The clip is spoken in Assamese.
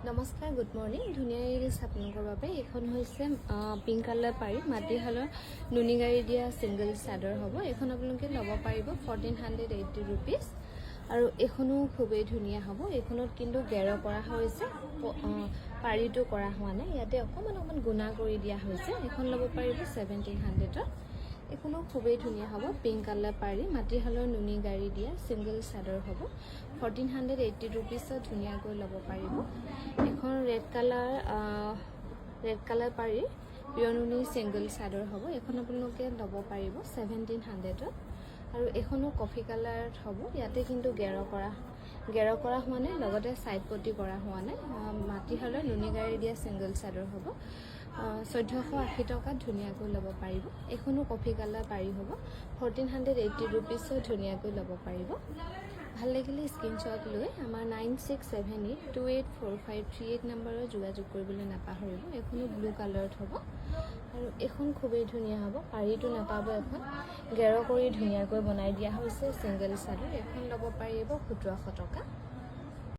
নমস্কাৰ, গুড মৰ্নিং। ধুনীয়া ৰিলছ আপোনালোকৰ বাবে এইখন হৈছে পিংক কালাৰ পাৰি মাটিশালৰ নুনি গাড়ী দিয়া ছিংগল চাদৰ হ'ব। এইখন আপোনালোকে ল'ব পাৰিব 1480 ৰুপিজ। আৰু এইখনো খুবেই ধুনীয়া হ'ব। এইখনত কিন্তু গেৰ কৰা হৈছে, পাৰিটো কৰা হোৱা নাই, ইয়াতে অকণমান গুণা কৰি দিয়া হৈছে। এইখন ল'ব পাৰিব 1700ত। এইখনো খুবেই ধুনীয়া হ'ব। পিংক কালাৰ পাৰি মাটিশালৰ নুনি গাড়ী দিয়া ছিংগল চাদৰ হ'ব। 1480 ৰুপিজত ধুনীয়াকৈ ল'ব পাৰিব। এখন ৰেড কালাৰ পাৰি পিয়ৰ নুনি ছিংগল চাদৰ হ'ব। এইখন আপোনালোকে ল'ব পাৰিব 1700ত। আৰু এইখনো কফি কালাৰত হ'ব। ইয়াতে কিন্তু গেৰ কৰা হোৱা নাই, লগতে ছাইড পটি কৰা হোৱা নাই। মাটিশালৰ নুনি গাড়ী দিয়া ছিংগল চাদৰ হ'ব। 1480 টকাত ধুনীয়াকৈ ল'ব পাৰিব। এইখনো কফি কালাৰ পাৰি হ'ব। 1480 ৰুপিজত ধুনীয়াকৈ ল'ব পাৰিব। ভাল লাগিলে স্ক্ৰীনশ্বট লৈ আমাৰ 9678284538 নম্বৰত যোগাযোগ কৰিবলৈ নাপাহৰিব। এইখনো ব্লু কালাৰত হ'ব। আৰু এইখন খুবেই ধুনীয়া হ'ব। পাৰিটো নাপাব, এখন গেৰ কৰি ধুনীয়াকৈ বনাই দিয়া হৈছে ছিংগল চাদৰ। এইখন ল'ব পাৰিব 1700 টকা।